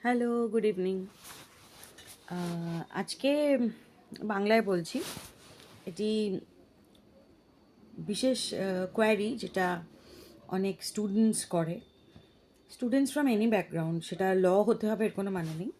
Hello, good evening. আজকে বাংলায় বলছি। এটি বিশেষ কোয়ারি যেটা অনেক স্টুডেন্টস করে, স্টুডেন্টস ফ্রম এনি ব্যাকগ্রাউন্ড। সেটা ল হতে হবে এর কোনো মানে নেই।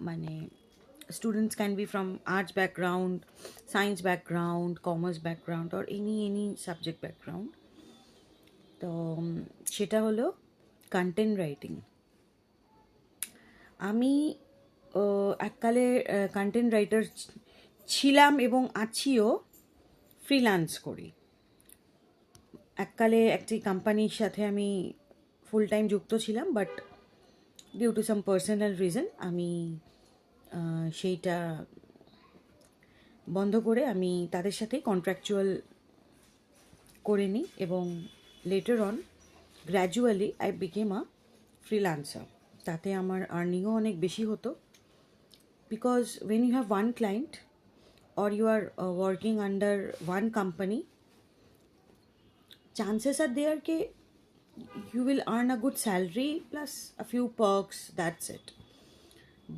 মানে students can be from arts background, science background, commerce background, or any subject background. তো সেটা হলো কন্টেন্ট রাইটিং। আমি এককালে কন্টেন্ট রাইটার ছিলাম এবং আছিও, ফ্রিল্যান্স করি। এককালে একটি কোম্পানির সাথে আমি ফুল টাইম যুক্ত ছিলাম, but due to some personal reason আমি সেইটা বন্ধ করে আমি তাদের সাথে কন্ট্রাকচুয়াল করে নিই এবং letter on gradually I became a freelancer. তাতে আমার আর্নিংও অনেক বেশি হতো, because when you have one client or you are working under one company, chances are there ke you will earn a good salary plus a few perks, that's it.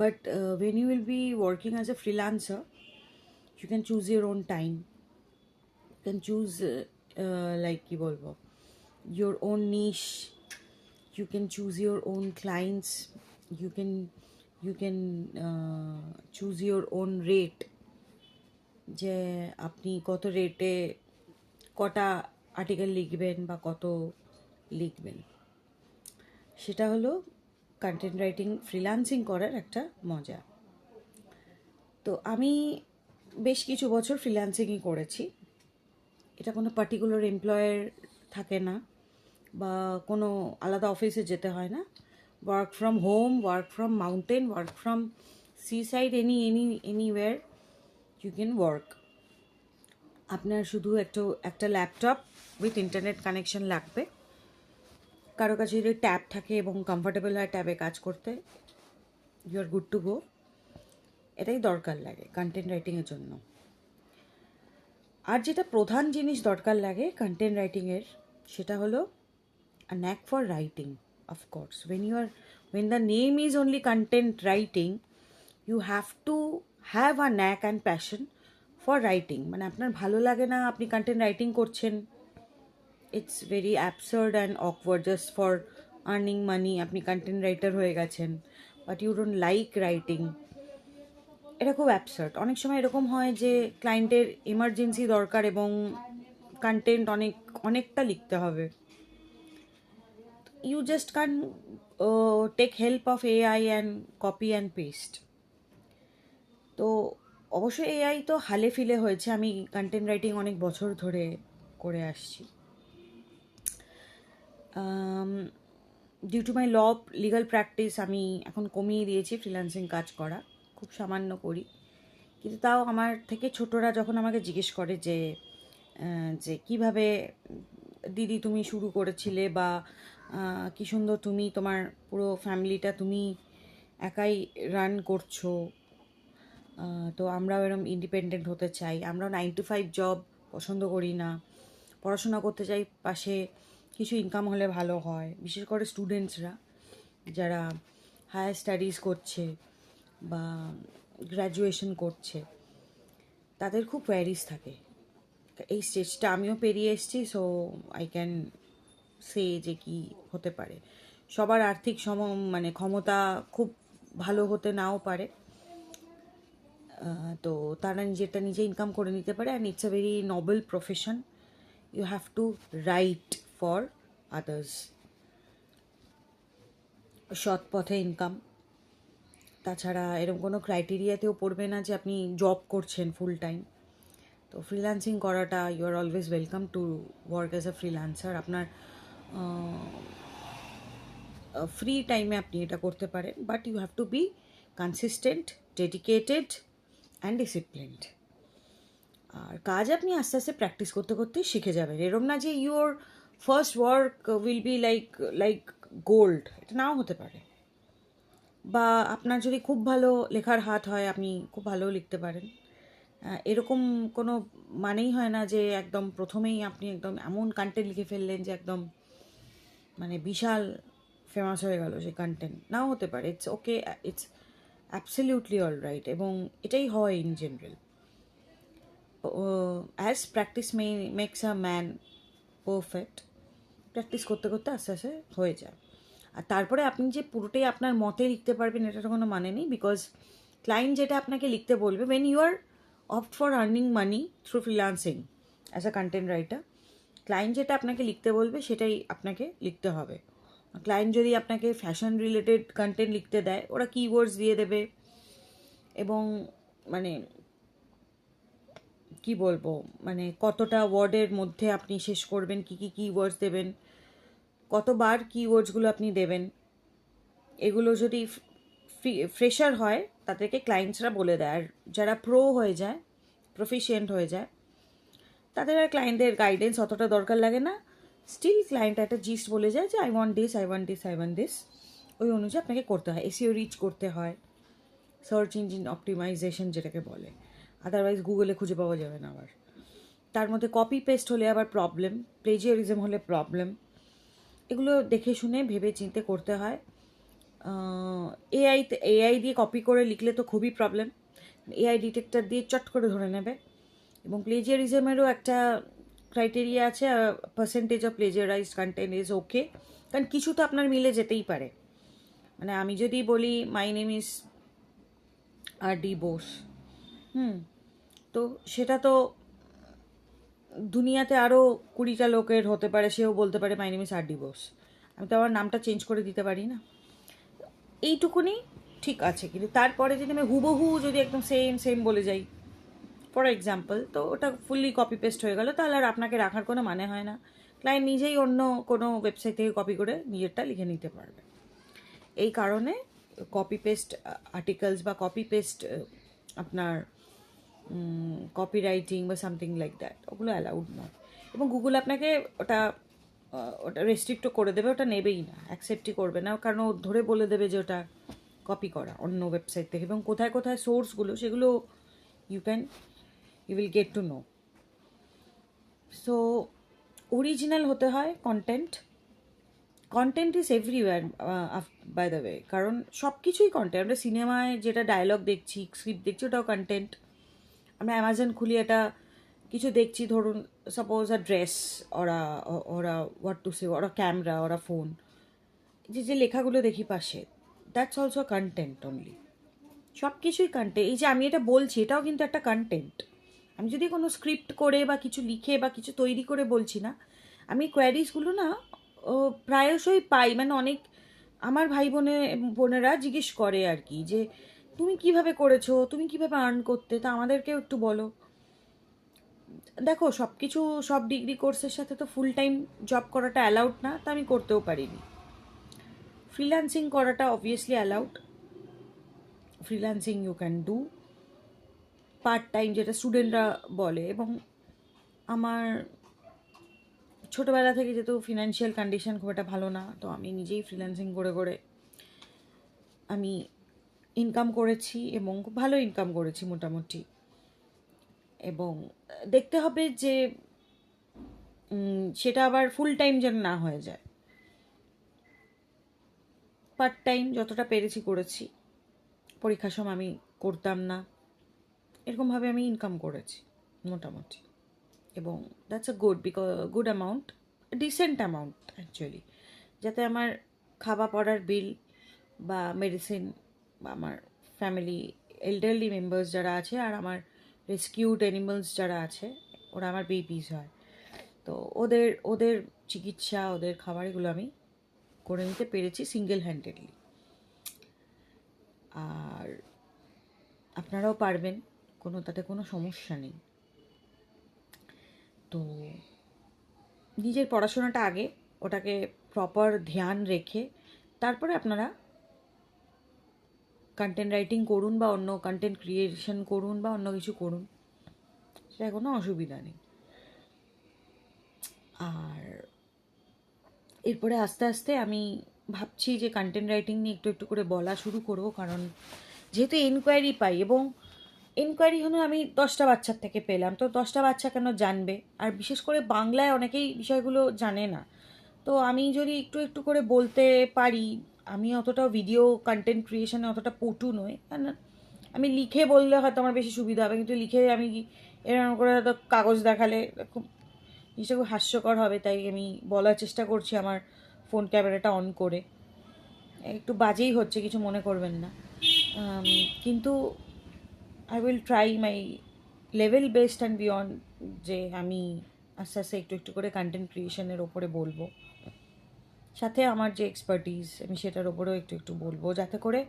But when you will be working as a freelancer, you can choose your own time, you can choose like ki bolbo, your own niche, you can choose your own clients, you can choose your own rate, যে আপনি কত রেটে কটা article লিখবেন বা কত লিখবেন। সেটা হলো কন্টেন্ট রাইটিং, ফ্রিল্যান্সিং করার একটা মজা। তো আমি বেশ কিছু বছর ফ্রিল্যান্সিংই করেছি। এটা কোনো পার্টিকুলার এমপ্লয়ের থাকে না বা কোনো আলাদা অফিসে যেতে হয় না। Work from home, work from mountain, work from seaside, anywhere you can work. আপনার শুধু একটা ল্যাপটপ উইথ ইন্টারনেট কানেকশন লাগবে। কারো কাছে যদি ট্যাব থাকে এবং কমফোর্টেবল হয় ট্যাবে কাজ করতে, you are good to go. এটাই দরকার লাগে কন্টেন্ট রাইটিংয়ের জন্য। আর যেটা প্রধান জিনিস দরকার লাগে কন্টেন্ট রাইটিংয়ের, সেটা হলো a knack for writing. Of course, when the name is only content writing, you have to have a knack and passion for writing. মানে আপনার ভালো লাগে না আপনি কন্টেন্ট রাইটিং করছেন, it's very absurd and awkward. Just for earning money আপনি content writer হয়ে গেছেন, but you don't like writing, এটা খুব অ্যাবসার্ড। অনেক সময় এরকম হয় যে ক্লায়েন্টের এমার্জেন্সি দরকার এবং কন্টেন্ট অনেকটা লিখতে হবে, you just can't take help of AI and copy and paste. তো অবশ্য এআই তো হালে ফিলে হয়েছে, আমি কন্টেন্ট রাইটিং অনেক বছর ধরে করে আসছি। Due to my legal practice আমি এখন কমিয়ে দিয়েছি ফ্রিল্যান্সিং কাজ করা, খুব সামান্য করি। কিন্তু তাও আমার থেকে ছোটরা যখন আমাকে জিজ্ঞেস করে যে কীভাবে দিদি তুমি শুরু করেছিলে, বা কী সুন্দর তুমি তোমার পুরো ফ্যামিলিটা তুমি একাই রান করছো, তো আমরাও এরকম ইন্ডিপেন্ডেন্ট হতে চাই, আমরাও 9 to 5 জব পছন্দ করি না, পড়াশোনা করতে চাই, পাশে কিছু ইনকাম হলে ভালো হয়। বিশেষ করে স্টুডেন্টসরা যারা হায়ার স্টাডিজ করছে বা গ্র্যাজুয়েশন করছে, তাদের খুব কোয়ারিজ থাকে। এই স্টেজটা আমিও পেরিয়ে এসেছি, সো আই ক্যান সে যে কি হতে পারে। সবার আর্থিক মানে ক্ষমতা খুব ভালো হতে নাও পারে, তো তারা নিজেরটা নিজে ইনকাম করে নিতে পারে। And it's a very noble profession, you have to write for others. সৎ পথে ইনকাম, তাছাড়া এরকম কোনো ক্রাইটেরিয়াতেও পড়বে না যে আপনি জব করছেন ফুল টাইম। তো ফ্রিল্যান্সিং করাটা, you are always welcome to work as a freelancer. আপনার ফ্রি টাইমে আপনি এটা করতে পারেন, but you have to be consistent, dedicated and disciplined. আর কাজ আপনি আস্তে আস্তে প্র্যাকটিস করতে করতেই শিখে যাবেন। এরকম না যে your first work will be like gold, এটা নাও হতে পারে। বা আপনার যদি খুব ভালো লেখার হাত হয়, আপনি খুব ভালোও লিখতে পারেন। এরকম কোনো মানেই হয় না যে একদম প্রথমেই আপনি একদম এমন কন্টেন্ট লিখে ফেললেন যে একদম মানে বিশাল ফেমাস হয়ে গেল সেই কন্টেন্ট, নাও হতে পারে, it's okay, it's absolutely all right, এবং এটাই হয় in general. As practice makes a man perfect, practice করতে করতে আস্তে আস্তে হয়ে যায়। আর তারপরে আপনি যে পুরোটাই আপনার মতে লিখতে পারবেন এটার কোনো মানে নেই, বিকজ ক্লায়েন্ট যেটা আপনাকে লিখতে বলবে, when you are opt for earning money through freelancing as a content writer, client যেটা আপনাকে লিখতে বলবে সেটাই আপনাকে লিখতে হবে। ক্লায়েন্ট যদি আপনাকে ফ্যাশন রিলেটেড কন্টেন্ট লিখতে দেয়, ওরা কিওয়ার্ডস দিয়ে দেবে, এবং মানে কি বলবো, মানে কতটা ওয়ার্ডের মধ্যে আপনি শেষ করবেন, কী কী কিওয়ার্ডস দেবেন, কতবার কিওয়ার্ডসগুলো আপনি দেবেন, এগুলো যদি ফ্রেশার হয় তাদেরকে ক্লায়েন্টসরা বলে দেয়। আর যারা প্রো হয়ে যায়, প্রফিশিয়েন্ট হয়ে যায়, তাদের আর ক্লায়েন্টের গাইডেন্স অতটা দরকার লাগে না। স্টিল ক্লায়েন্ট একটা জিস্ট বলে যায় যে I want this, I want this, I want this, ওই অনুযায়ী আপনাকে করতে হয়, এসইও রিচ করতে হয়, সার্চ ইঞ্জিন অপটিমাইজেশন যেটাকে বলে, আদারওয়াইজ গুগলে খুঁজে পাওয়া যাবে না। আবার তার মধ্যে কপি পেস্ট হলে আবার প্রবলেম, প্লেজিয়ারিজম হলে প্রবলেম, এগুলো দেখে শুনে ভেবে চিন্তে করতে হয়। এআই দিয়ে কপি করে লিখলে তো খুবই প্রবলেম, এআই ডিটেক্টর দিয়ে চট করে ধরে নেবে। এবং প্লেজিয়ারিজমেরও একটা ক্রাইটেরিয়া আছে, percentage of plagiarized content is okay, কারণ কিছু তো আপনার মিলে যেতেই পারে। মানে আমি যদি বলি my name is R D Bose, তো সেটা তো দুনিয়াতে আরও 20টা লোকের হতে পারে, সেও বলতে পারে my name is R D Bose, আমি তো আমার নামটা চেঞ্জ করে দিতে পারি না। এইটুকুনি ঠিক আছে, কিন্তু তারপরে যদি আমি হুবহু যদি একদম সেম সেম বলে যাই ফর এক্সাম্পল, তো ওটা ফুললি কপি পেস্ট হয়ে গেল, তাহলে আর আপনাকে রাখার কোনো মানে হয় না। ক্লায়েন্ট নিজেই অন্য কোনো ওয়েবসাইট থেকে কপি করে নিজেরটা লিখে নিতে পারবে। এই কারণে কপি পেস্ট আর্টিকেলস বা কপি পেস্ট আপনার কপি রাইটিং বা সামথিং লাইক দ্যাট, ওগুলো অ্যালাউড নয়। এবং গুগল আপনাকে ওটা ওটা রেস্ট্রিক্টও করে দেবে, ওটা নেবেই না, অ্যাকসেপ্টই করবে না, কারণ ও ধরে বলে দেবে যে ওটা কপি করা অন্য ওয়েবসাইট থেকে। এবং কোথায় কোথায় সোর্সগুলো, সেগুলো you will get to know. So original হতে হয় content, content is everywhere by the way, কারণ সব কিছুই কন্টেন্ট। আমরা সিনেমায় যেটা ডায়লগ দেখছি, স্ক্রিপ্ট দেখছি, ওটাও কন্টেন্ট। আমরা অ্যামাজন খুলি একটা কিছু দেখছি, ধরুন সাপোজ আ ড্রেস, ওরা ওরা হোয়াট টু সে, ওরা ক্যামেরা, ওরা ফোন, যে যে লেখাগুলো দেখি পাশে, দ্যাটস অলসো কন্টেন্ট অনলি। সব কিছুই কন্টেন্ট। এই যে আমি এটা বলছি, এটাও কিন্তু একটা কন্টেন্ট। আমি যদি কোনো স্ক্রিপ্ট করে বা কিছু লিখে বা কিছু তৈরি করে বলছি না, আমি কোয়ারিজগুলো না প্রায়শই পাই, মানে অনেক আমার ভাই বোনেরা জিজ্ঞেস করে আর কি, যে তুমি কিভাবে করেছো, তুমি কিভাবে আর্ন করতে, তা আমাদেরকেও একটু বলো। দেখো, সব কিছু, সব ডিগ্রি কোর্সের সাথে তো ফুল টাইম জব করাটা অ্যালাউড না, তা আমি করতেও পারিনি। ফ্রিল্যান্সিং করাটা obviously allowed, freelancing you can do part time, যেটা স্টুডেন্টরা বলে। এবং আমার ছোটোবেলা থেকে যেহেতু ফিনান্সিয়াল কন্ডিশন খুব একটা ভালো না, তো আমি নিজেই ফ্রিল্যান্সিং করে করে আমি ইনকাম করেছি, এবং খুব ভালো ইনকাম করেছি মোটামুটি। এবং দেখতে হবে যে সেটা আবার ফুল টাইম যেন না হয়ে যায়, পার্ট টাইম যতটা পেরেছি করেছি। পরীক্ষার সময় আমি করতাম না, এরকমভাবে আমি ইনকাম করেছি মোটামুটি। এবং that's a good amount, decent amount actually, যাতে আমার খাওয়া পড়ার বিল বা মেডিসিন বা আমার ফ্যামিলি এল্ডারলি মেম্বার্স যারা আছে, আর আমার রেস্কিউড অ্যানিমালস যারা আছে, ওরা আমার বেবিস হয়, তো ওদের ওদের চিকিৎসা, ওদের খাবার, এগুলো আমি করে নিতে পেরেছি সিঙ্গেল হ্যান্ডেডলি। আর আপনারাও পারবেন, তাতে কোনো সমস্যা নেই। তো নিজের পড়াশোনাটা আগে, ওটাকে প্রপার ধ্যান রেখে তারপরে আপনারা কন্টেন্ট রাইটিং করুন বা অন্য কন্টেন্ট ক্রিয়েশন করুন বা অন্য কিছু করুন, সেটা কোনো অসুবিধা নেই। আর এরপরে আস্তে আস্তে আমি ভাবছি যে কন্টেন্ট রাইটিং নিয়ে একটু একটু করে বলা শুরু করব, কারণ যেহেতু এনকোয়ারি পাই, এবং এনকোয়ারি হলো আমি 10টা বাচ্চার থেকে পেলাম, তো 10টা বাচ্চা কেন জানবে, আর বিশেষ করে বাংলায় অনেকেই বিষয়গুলো জানে না। তো তো আমি যদি একটু একটু করে বলতে পারি, আমি অতটাও ভিডিও কন্টেন্ট ক্রিয়েশনে অতটা পটু নই, কারণ আমি লিখে বললে হয়তো আমার বেশি সুবিধা হবে, কিন্তু লিখে আমি এরকম করে হয়তো কাগজ দেখালে খুব জিনিসটা খুব হাস্যকর হবে। তাই আমি বলার চেষ্টা করছি আমার ফোন ক্যামেরাটা অন করে। একটু বাজেই হচ্ছে, কিছু মনে করবেন না, কিন্তু I will try my level best and beyond, যে আমি আস্তে আস্তে একটু একটু করে কন্টেন্ট ক্রিয়েশনের ওপরে বলবো, সাথে আমার যে এক্সপার্টিস আমি সেটার ওপরেও একটু একটু বলবো, যাতে করে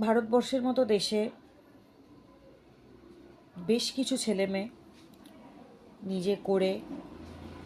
ভারতবর্ষের মতো দেশে বেশ কিছু ছেলে মেয়ে নিজে করে,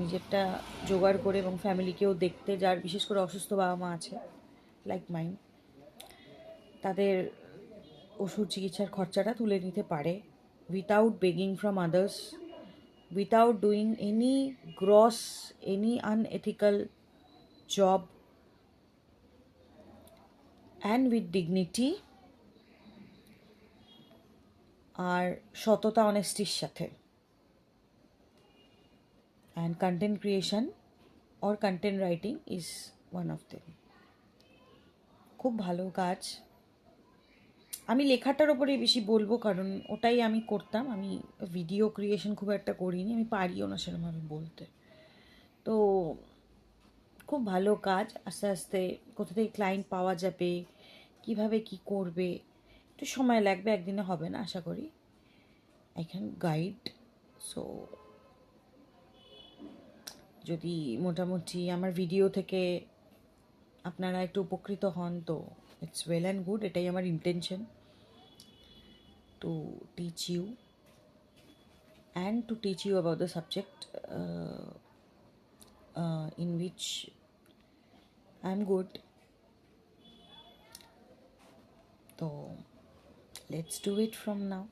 নিজেরটা জোগাড় করে এবং ফ্যামিলিকেও দেখতে, যার বিশেষ করে অসুস্থ বাবা মা আছে লাইক মাইন, তাদের ওষুধ চিকিৎসার খরচাটা তুলে নিতে পারে without begging from others, without doing any gross, any unethical job, and with dignity আর সততা অনেস্টির সাথে। and content creation or content writing is one of them. খুব ভালো কাজ। আমি লেখাটার ওপরে বেশি বলবো, কারণ ওটাই আমি করতাম। আমি ভিডিও ক্রিয়েশন খুব একটা করিনি, আমি পারিও না সেরকমভাবে বলতে। তো খুব ভালো কাজ। আস্তে আস্তে কোথা থেকে ক্লায়েন্ট পাওয়া যাবে, কিভাবে কি করবে, একটু সময় লাগবে, একদিনে হবে না আশা করি। I can guide. সো যদি মোটামুটি আমার ভিডিও থেকে আপনারা একটু উপকৃত হন, তো ইটস ওয়েল অ্যান্ড গুড। এটাই আমার intention, to teach you and to teach you about the subject in which I'm good. So let's do it from now.